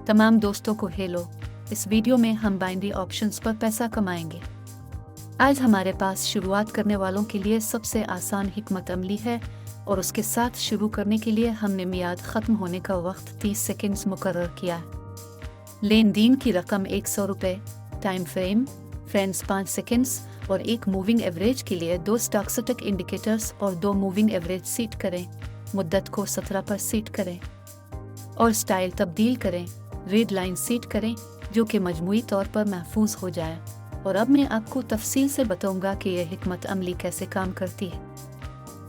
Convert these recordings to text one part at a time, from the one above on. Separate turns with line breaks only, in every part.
तमाम दोस्तों को हेलो। इस वीडियो में हम बाइनरी ऑप्शंस पर पैसा कमाएंगे। आज हमारे पास शुरुआत करने वालों के लिए सबसे आसान हिकमत अमली है और उसके साथ शुरू करने के लिए हमने मियाद ख़त्म होने का वक्त 30 सेकंड्स मुकर्रर किया है। लेन देन की रकम 100 रुपये, टाइम फ्रेम फ्रेंड्स 5 सेकंड्स और एक मूविंग एवरेज के लिए 2 स्टॉक्सटिक इंडिकेटर्स और 2 मूविंग एवरेज सेट करें। मुद्दत को 17 पर सेट करें और स्टाइल तब्दील करें। रेड लाइन सेट करें जो कि मजमूई तौर पर महफूज हो जाए। और अब मैं आपको तफसील से बताऊंगा कि यह हिकमत अमली कैसे काम करती है।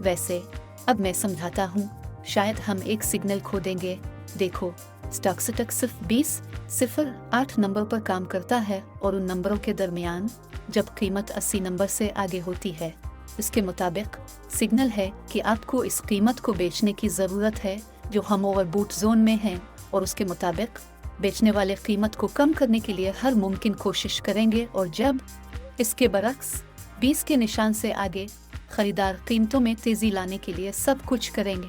वैसे अब मैं समझाता हूँ, शायद हम एक सिग्नल खो देंगे। देखो, स्टॉक्सटिक सिर्फ 20.08 नंबर पर काम करता है और उन नंबरों के दरमियान जब कीमत 80 नंबर से आगे होती है। इसके मुताबिक सिग्नल है कि आपको इस कीमत को बेचने की ज़रूरत है जो हम ओवरबूट जोन में हैं, और उसके मुताबिक बेचने वाले कीमत को कम करने के लिए हर मुमकिन कोशिश करेंगे। और जब इसके बरक्स 20 के निशान से आगे खरीदार कीमतों में तेज़ी लाने के लिए सब कुछ करेंगे।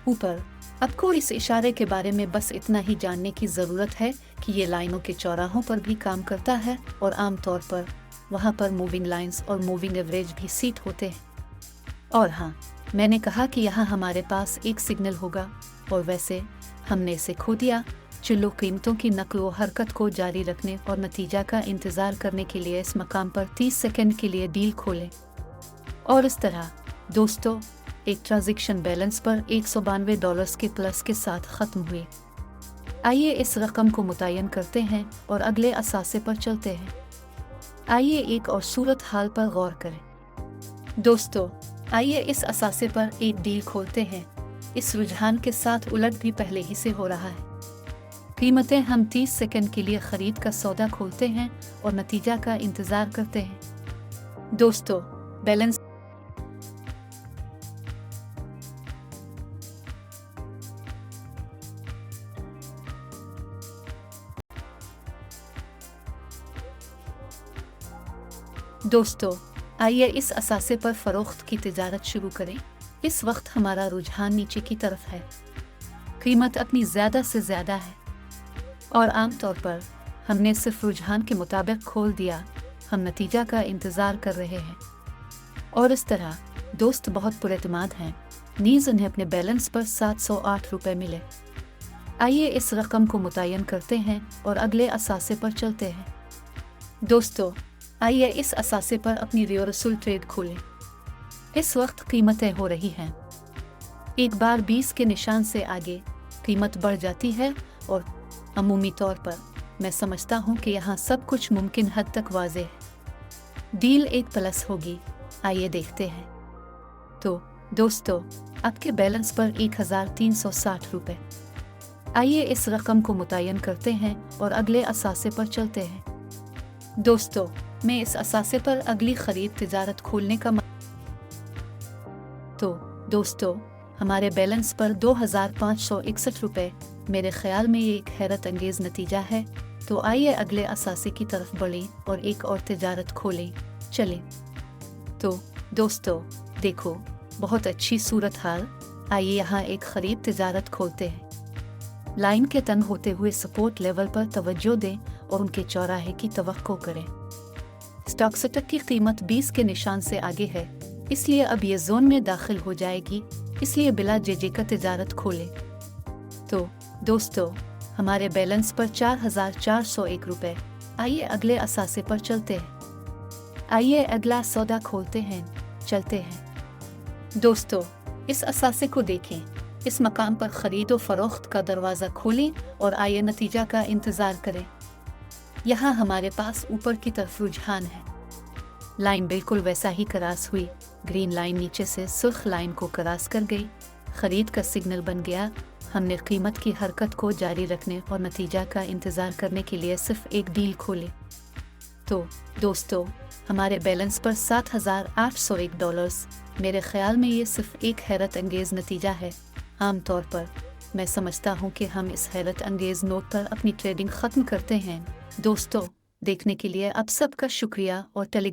ऊपर आपको इस इशारे के बारे में बस इतना ही जानने की ज़रूरत है कि ये लाइनों के चौराहों पर भी काम करता है और आमतौर पर वहाँ पर मूविंग लाइंस और मूविंग एवरेज भी सेट होते हैं। और हाँ, मैंने कहा कि यहाँ हमारे पास एक सिग्नल होगा और वैसे हमने इसे खो दिया। चलो कीमतों की नकल व हरकत को जारी रखने और नतीजा का इंतज़ार करने के लिए इस मकाम पर 30 सेकंड के लिए डील खोलें। और इस तरह दोस्तों, एक ट्रांजैक्शन बैलेंस पर $192 के प्लस के साथ ख़त्म हुए। आइए इस रकम को मुतय्यन करते हैं और अगले असासे पर चलते हैं। आइए एक और सूरत हाल पर गौर करें। दोस्तों, आइए इस असासे पर एक डील खोलते हैं। इस रुझान के साथ उलट भी पहले ही से हो रहा है। कीमतें हम 30 सेकंड के लिए खरीद का सौदा खोलते हैं और नतीजा का इंतज़ार करते हैं। दोस्तों, बैलेंस दोस्तों, आइए इस असासे पर फ़रोख्त की तिजारत शुरू करें। इस वक्त हमारा रुझान नीचे की तरफ है। कीमत अपनी ज़्यादा से ज़्यादा है और आम तौर पर हमने सिर्फ रुझान के मुताबिक खोल दिया। हम नतीजा का इंतज़ार कर रहे हैं। और इस तरह दोस्त बहुत पुरएतमाद हैं। नीज़ उन्हें अपने बैलेंस पर 708 रुपये मिले। आइए इस रकम को मुतय्यन करते हैं और अगले असासे पर चलते हैं। दोस्तों, आइए इस असासे पर अपनी रियोरसल ट्रेड खोलें। इस वक्त कीमतें हो रही हैं। एक बार 20 के निशान से आगे कीमत बढ़ जाती है और अमूमी तौर पर मैं समझता हूँ कि यहाँ सब कुछ मुमकिन हद तक वाज़ेह है। डील एक प्लस होगी। आइए देखते हैं। तो दोस्तों, आपके बैलेंस पर 1360 रुपये। आइए इस रकम को मुतय्यन करते हैं और अगले असासे पर चलते हैं। दोस्तों, मैं इस असासे पर अगली खरीद तिजारत खोलने का तो दोस्तों, हमारे बैलेंस पर 2561 रुपये। मेरे ख्याल में ये एक हैरत अंगेज़ नतीजा है। तो आइए अगले असासे की तरफ बढ़ें और एक और तिजारत खोलें। चलें। तो दोस्तों, देखो, बहुत अच्छी सूरत हाल। आइए यहाँ एक खरीद तिजारत खोलते हैं। लाइन के तंग होते हुए सपोर्ट लेवल पर तवज्जो दें और उनके चौराहे की तवक्को करें। स्टॉक्सटिक की कीमत 20 के निशान से आगे है, इसलिए अब ये जोन में दाखिल हो जाएगी। इसलिए बिला जेजे का तिजारत खोलें। तो दोस्तों, हमारे बैलेंस पर 4401 रुपये। आइए अगले असासे पर चलते हैं। आइए अगला सौदा खोलते हैं। चलते हैं। दोस्तों, इस असासे को देखें। इस मकाम पर खरीद व फरोख्त का दरवाज़ा खोलें और आइए नतीजा का इंतज़ार करें। यहाँ हमारे पास ऊपर की तरफ रुझान है। लाइन बिल्कुल वैसा ही क्रॉस हुई। ग्रीन लाइन नीचे से सुर्ख लाइन को क्रॉस कर गई। खरीद का सिग्नल बन गया। हमने कीमत की हरकत को जारी रखने और नतीजा का इंतज़ार करने के लिए सिर्फ एक डील खोली। तो दोस्तों, हमारे बैलेंस पर $7801। मेरे ख्याल में ये सिर्फ एक हैरत अंगेज़ नतीजा है। आम तौर पर मैं समझता हूँ कि हम इस हैरत अंगेज़ नोट पर अपनी ट्रेडिंग ख़त्म करते हैं। दोस्तों, देखने के लिए आप सबका शुक्रिया और